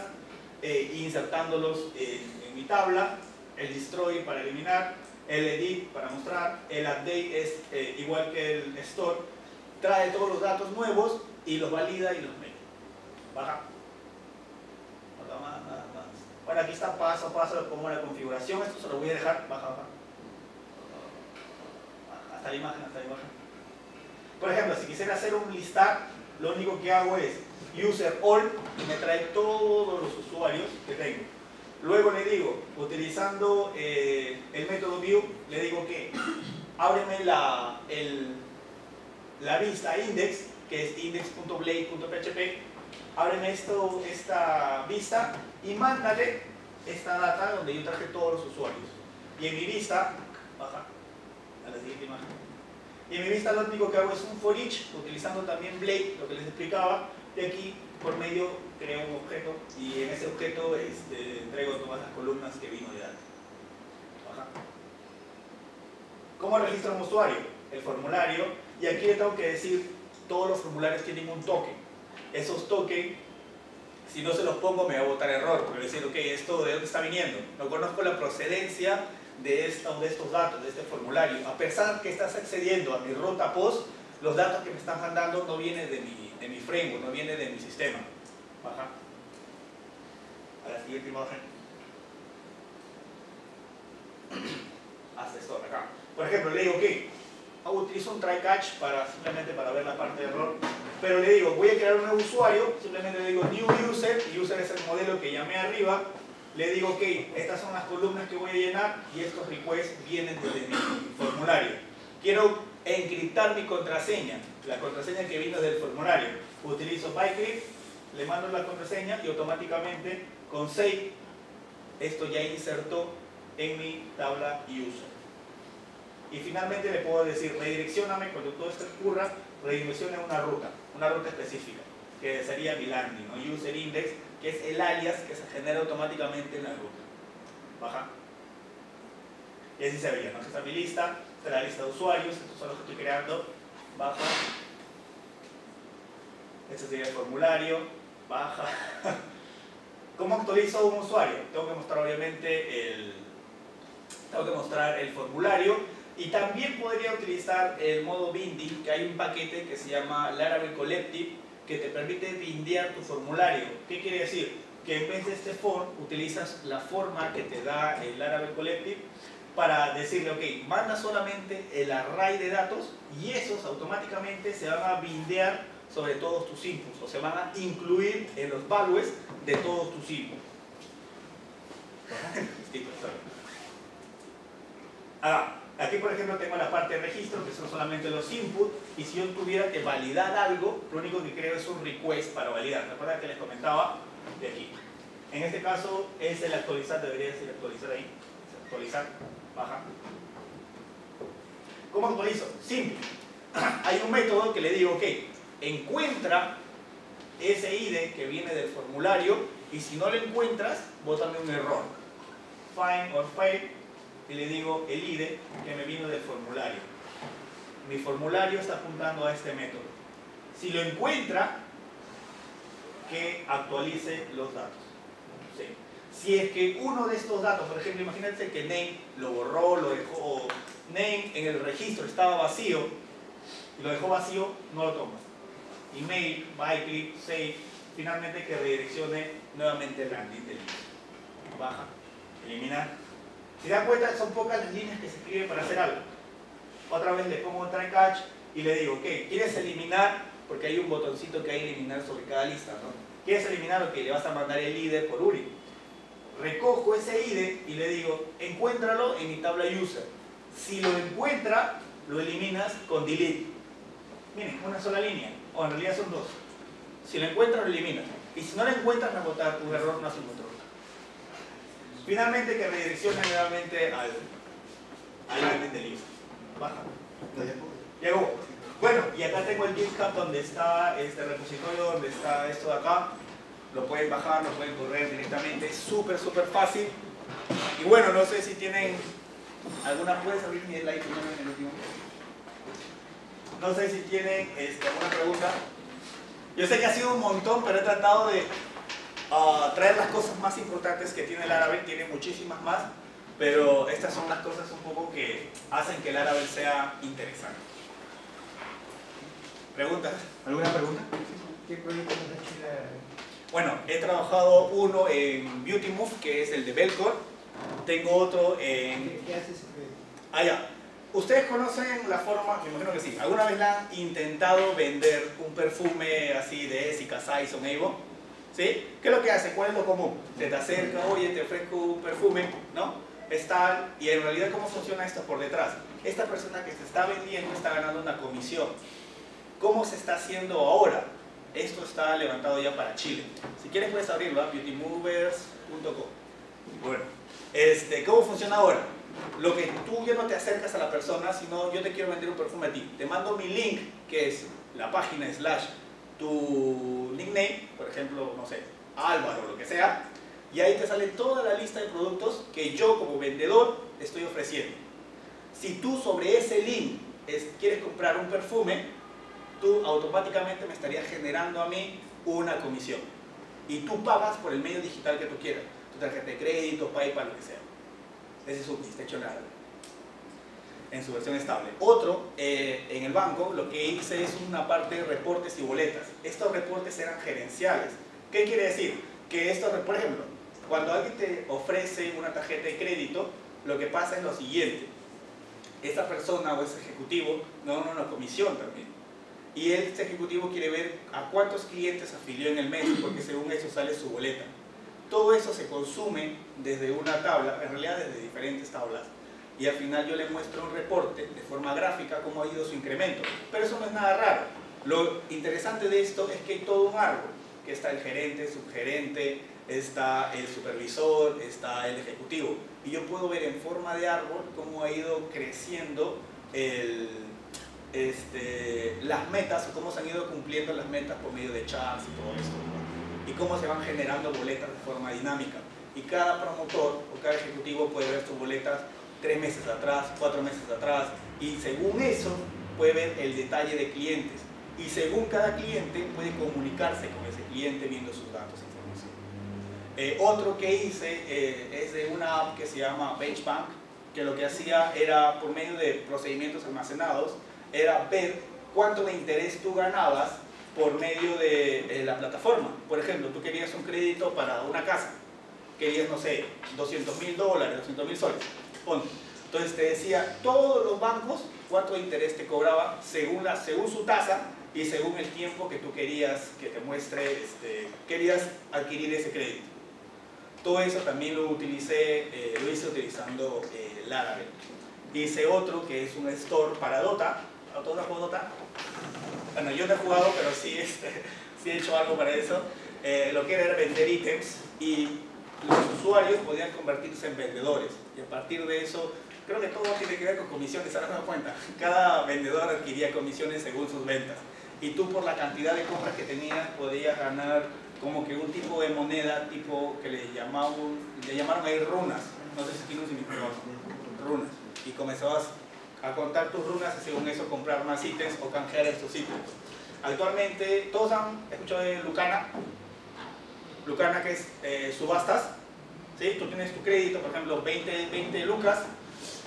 e insertándolos en mi tabla. El destroy para eliminar. El edit para mostrar. El update es igual que el store. Trae todos los datos nuevos y los valida y los mete. Baja. Nada más. Bueno, aquí está paso a paso como la configuración. Esto se lo voy a dejar. Baja. Hasta la imagen. Por ejemplo, si quisiera hacer un listado, lo único que hago es user all y me trae todos los usuarios que tengo. Luego le digo, utilizando el método view, le digo que ábreme la vista index, que es index.blade.php, ábreme esta vista y mándale esta data donde yo traje todos los usuarios. Y en mi vista, baja a la siguiente imagen. Y en mi vista lo único que hago es un for each, utilizando también Blade, lo que les explicaba, y aquí por medio creo un objeto y en ese objeto entrego todas las columnas que vino de datos. Baja. ¿Cómo registro un usuario? El formulario, y aquí le tengo que decir, todos los formularios tienen un token. Esos tokens, si no se los pongo me va a botar error, porque voy a decir, ok, ¿esto de dónde está viniendo? No conozco la procedencia de estos datos, de este formulario. A pesar que estás accediendo a mi ruta post, los datos que me están mandando no vienen de mi framework, no vienen de mi sistema. Baja. A la siguiente imagen. Hasta esto acá. Por ejemplo, le digo que utilizo un try catch simplemente para ver la parte de error, pero le digo, voy a crear un nuevo usuario, simplemente le digo new user, y user es el modelo que llamé arriba. Le digo, ok, estas son las columnas que voy a llenar y estos requests vienen desde mi formulario. Quiero encriptar mi contraseña, la contraseña que vino del formulario. Utilizo PyCrypt, le mando la contraseña y automáticamente con save, esto ya insertó en mi tabla user. Y finalmente le puedo decir, redireccióname cuando todo esto ocurra, redirecciona una ruta específica, que sería mi landing, ¿no? User index, que es el alias que se genera automáticamente en la ruta. Baja. Y así se vería, ¿no? Esta es mi lista, esta es la lista de usuarios, estos son los que estoy creando. Baja. Este sería el formulario. Baja. ¿Cómo actualizo un usuario? Tengo que mostrar obviamente el formulario. Y también podría utilizar el modo binding, que hay un paquete que se llama Laravel Collective, que te permite bindear tu formulario. ¿Qué quiere decir? Que en vez de este form, utilizas la forma que te da el Laravel Collective para decirle, ok, manda solamente el array de datos y esos automáticamente se van a bindear sobre todos tus inputs, o se van a incluir en los values de todos tus inputs. Aquí por ejemplo tengo la parte de registro, que son solamente los inputs, y si yo tuviera que validar algo, lo único que creo es un request para validar. ¿Recuerdan que les comentaba? De aquí. En este caso es el actualizar, debería decir actualizar ahí. Actualizar, baja. ¿Cómo actualizo? Simple. Hay un método que le digo, ok, encuentra ese ID que viene del formulario y si no lo encuentras, bótame un error. Find or fail y le digo el ID que me vino del formulario. Mi formulario está apuntando a este método. Si lo encuentra, que actualice los datos. ¿Sí? Si es que uno de estos datos, por ejemplo, imagínense que name lo borró, lo dejó, name en el registro estaba vacío y lo dejó vacío, no lo tomas. Email, by click, save, finalmente que redireccione nuevamente el landing del inicio. Baja, eliminar. Si se dan cuenta, son pocas las líneas que se escriben para hacer algo. Otra vez le pongo try catch y le digo, ok, ¿quieres eliminar? Porque hay un botoncito que hay eliminar sobre cada lista, ¿no? ¿Quieres eliminar? Ok, le vas a mandar el ID por URI. Recojo ese ID y le digo, encuéntralo en mi tabla user. Si lo encuentra, lo eliminas con delete. Miren, una sola línea, o en realidad son dos. Si lo encuentras, lo eliminas. Y si no lo encuentras, me va a botar un error, no se encontró. Finalmente, que redireccione nuevamente al landing del user. Baja. Llegó. Bueno, y acá tengo el GitHub donde está este repositorio, donde está esto de acá. Lo pueden bajar, lo pueden correr directamente. Es súper, súper fácil. Y bueno, no sé si tienen alguna... ¿Puedes abrir mi slide primero en el último? No sé si tienen alguna pregunta. Yo sé que ha sido un montón, pero he tratado de traer las cosas más importantes que tiene Laravel. Tiene muchísimas más, pero estas son las cosas un poco que hacen que Laravel sea interesante. ¿Preguntas? ¿Alguna pregunta? ¿Qué proyectos has hecho en Laravel? Bueno, he trabajado uno en BeautyMove, que es el de Belcore. Tengo otro en... ¿Qué hace ese proyecto? Ah, ya. ¿Ustedes conocen la forma? Me imagino que sí. ¿Alguna vez le han intentado vender un perfume así de Essica, Size o Avon? ¿Sí? ¿Qué es lo que hace? ¿Cuál es lo común? Se te acerca, oye, te ofrezco un perfume, ¿no? Está, y en realidad, ¿cómo funciona esto por detrás? Esta persona que se está vendiendo está ganando una comisión. ¿Cómo se está haciendo ahora? Esto está levantado ya para Chile. Si quieres puedes abrirlo a beautymovers.com. Bueno, ¿cómo funciona ahora? Lo que tú ya no te acercas a la persona, sino yo te quiero vender un perfume a ti. Te mando mi link, que es la página / tu nickname, por ejemplo, no sé, Álvaro o lo que sea, y ahí te sale toda la lista de productos que yo como vendedor estoy ofreciendo. Si tú sobre ese link quieres comprar un perfume, tú automáticamente me estarías generando a mí una comisión. Y tú pagas por el medio digital que tú quieras. Tu tarjeta de crédito, PayPal, lo que sea. Ese es un está hecho en su versión estable. Otro, en el banco, lo que hice es una parte de reportes y boletas. Estos reportes eran gerenciales. ¿Qué quiere decir? Que estos, por ejemplo, cuando alguien te ofrece una tarjeta de crédito, lo que pasa es lo siguiente. Esa persona o ese ejecutivo no da una comisión también. Y este ejecutivo quiere ver a cuántos clientes afilió en el mes, porque según eso sale su boleta. Todo eso se consume desde una tabla, en realidad desde diferentes tablas, y al final yo le muestro un reporte de forma gráfica cómo ha ido su incremento. Pero eso no es nada raro. Lo interesante de esto es que hay todo un árbol, que está el gerente, subgerente, está el supervisor, está el ejecutivo. Y yo puedo ver en forma de árbol cómo ha ido creciendo las metas, o cómo se han ido cumpliendo las metas por medio de chats y todo esto, ¿no? Y cómo se van generando boletas de forma dinámica. Y cada promotor o cada ejecutivo puede ver sus boletas 3 meses atrás, 4 meses atrás, y según eso puede ver el detalle de clientes. Y según cada cliente puede comunicarse con ese cliente viendo sus datos e información. Otro que hice es de una app que se llama Benchbank, que lo que hacía era, por medio de procedimientos almacenados, era ver cuánto de interés tú ganabas por medio de la plataforma. Por ejemplo, tú querías un crédito para una casa, querías, no sé, $200.000, $200.000 soles, ponte. Entonces te decía todos los bancos cuánto de interés te cobraba según su tasa y según el tiempo que tú querías que te muestre, querías adquirir ese crédito. Todo eso también lo hice utilizando Laravel. Hice otro que es un store para Dota. ¿Todos han jugado Dota? Bueno, yo no he jugado, pero sí, sí he hecho algo para eso. Lo que era vender ítems y los usuarios podían convertirse en vendedores. Y a partir de eso creo que todo tiene que ver con comisiones, ¿se han dado cuenta? Cada vendedor adquiría comisiones según sus ventas. Y tú por la cantidad de compras que tenías podías ganar como que un tipo de moneda, tipo que le llamaron ahí runas. No sé si tiene un significado, runas. Y comenzabas a contar tus runas y según eso comprar más ítems o canjear estos ítems. Actualmente todos han escuchado de Lucana. Lucana, que es subastas. ¿Sí? Tú tienes tu crédito, por ejemplo, 20 lucas,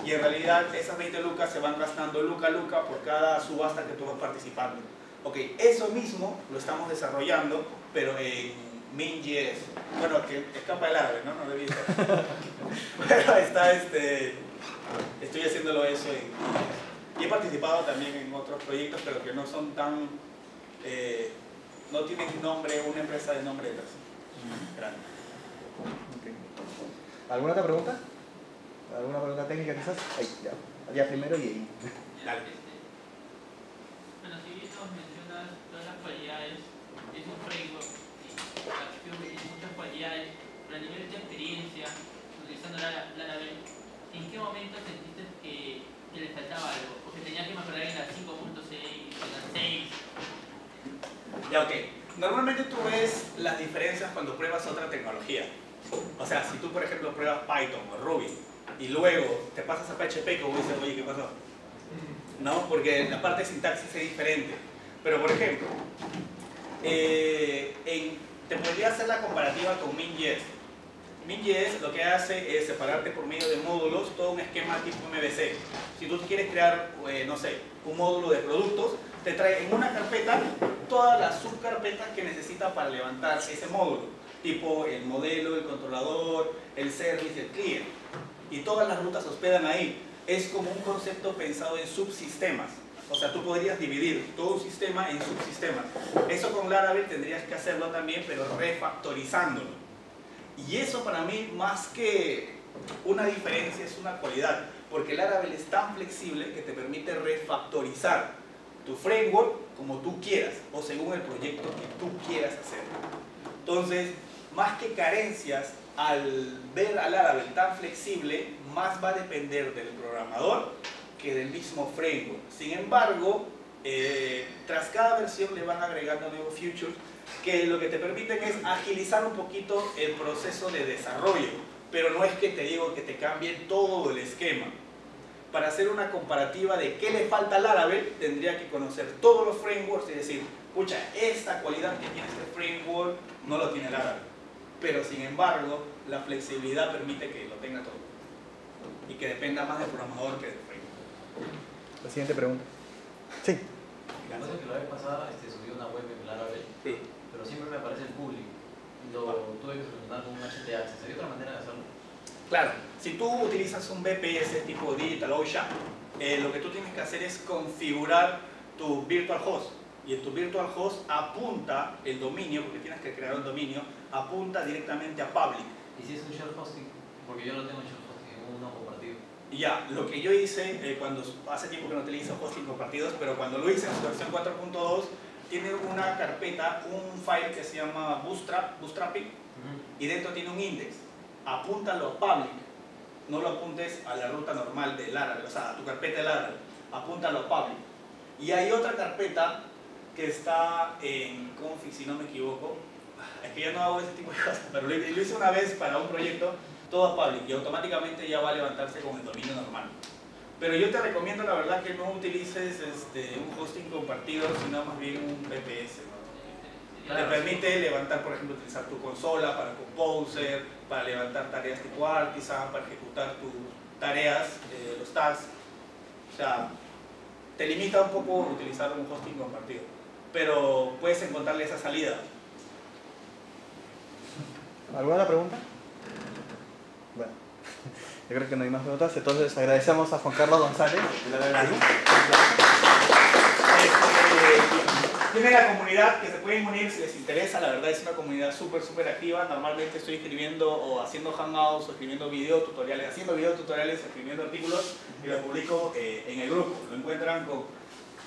y en realidad esas 20 lucas se van gastando luca a luca por cada subasta que tú vas participando. Ok, eso mismo lo estamos desarrollando, pero en Min.js. Bueno, que escapa el árabe, ¿no? No debí estar. Pero está estoy haciéndolo eso y he participado también en otros proyectos, pero que no son tan... no tienen nombre, una empresa de nombre detrás. Grande. Okay. ¿Alguna otra pregunta? ¿Alguna pregunta técnica quizás? Ahí, ya. Allá primero y ahí. Dale. Bueno, si bien nos mencionas todas las cualidades, es un framework que tiene muchas cualidades, pero a nivel de experiencia, utilizando Laravel, ¿en qué momento sentiste que le faltaba algo? O que tenías que mejorar en la 5.6, en la 6. Ya, ok. Normalmente tú ves las diferencias cuando pruebas otra tecnología. O sea, si tú, por ejemplo, pruebas Python o Ruby y luego te pasas a PHP, como dices, oye, ¿qué pasó? ¿No? Porque la parte de sintaxis es diferente. Pero, por ejemplo, te podría hacer la comparativa con Min.js. Min.js lo que hace es separarte por medio de módulos todo un esquema tipo MVC. Si tú quieres crear, no sé, un módulo de productos, te trae en una carpeta todas las subcarpetas que necesita para levantar ese módulo, tipo el modelo, el controlador, el service, el client, y todas las rutas se hospedan ahí. Es como un concepto pensado en subsistemas. O sea, tú podrías dividir todo un sistema en subsistemas. Eso con Laravel tendrías que hacerlo también, pero refactorizándolo. Y eso para mí, más que una diferencia, es una cualidad, porque Laravel es tan flexible que te permite refactorizar tu framework como tú quieras o según el proyecto que tú quieras hacer. Entonces, más que carencias, al ver a Laravel tan flexible, más va a depender del programador que del mismo framework. Sin embargo, tras cada versión le van agregando nuevos features que lo que te permiten es agilizar un poquito el proceso de desarrollo, pero no es que te digo que te cambie todo el esquema. Para hacer una comparativa de qué le falta a Laravel, tendría que conocer todos los frameworks y decir, escucha, esta cualidad que tiene este framework no lo tiene Laravel. Pero sin embargo, la flexibilidad permite que lo tenga todo y que dependa más del programador que del framework. La siguiente pregunta. Sí. No sé que la vez pasada subí una web en Laravel, Sí. pero siempre me aparece el public. Lo tuve que solucionar con un HTH. ¿Sería otra manera de hacerlo? Claro, si tú utilizas un VPS tipo DigitalOcean, lo que tú tienes que hacer es configurar tu virtual host. Y en tu virtual host apunta el dominio, porque tienes que crear un dominio, apunta directamente a public. ¿Y si es un share hosting? Porque yo lo tengo en share hosting, en uno compartido. Y ya, lo que yo hice, cuando hace tiempo que no utilizo hosting compartidos, pero cuando lo hice en su versión 4.2, tiene una carpeta, un file que se llama bootstrapping, y dentro tiene un index. Apúntalo a public, no lo apuntes a la ruta normal de Laravel, o sea, a tu carpeta de Laravel, apúntalo a public. Y hay otra carpeta que está en config, si no me equivoco, es que yo no hago ese tipo de cosas, pero lo hice una vez para un proyecto, todo a public, y automáticamente ya va a levantarse con el dominio normal. Pero yo te recomiendo, la verdad, que no utilices un hosting compartido, sino más bien un VPS, ¿no? Te permite levantar, por ejemplo, utilizar tu consola para Composer, para levantar tareas tipo Artisan, para ejecutar tus tareas, los tasks. O sea, te limita un poco utilizar un hosting compartido, pero puedes encontrarle esa salida. ¿Alguna otra pregunta? Bueno, yo creo que no hay más preguntas, entonces agradecemos a Juan Carlos González. Tiene la comunidad que se pueden unir si les interesa, la verdad es una comunidad súper activa. Normalmente estoy escribiendo o haciendo hangouts o escribiendo videotutoriales, escribiendo artículos y los publico en el grupo. Lo encuentran con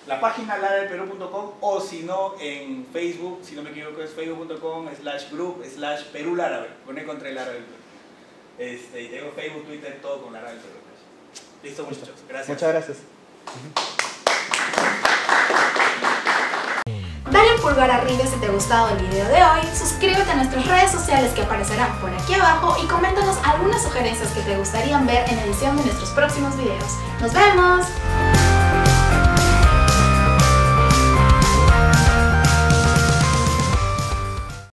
la página laravelperú.com o si no en Facebook, si no me equivoco es facebook.com/group/perularavel. Pone contra el Laravel. Y tengo Facebook, Twitter, todo con Laravel Perú. Listo, muchachos. Gracias. Muchas gracias. Dale un pulgar arriba si te ha gustado el video de hoy, suscríbete a nuestras redes sociales que aparecerán por aquí abajo y coméntanos algunas sugerencias que te gustarían ver en edición de nuestros próximos videos. ¡Nos vemos!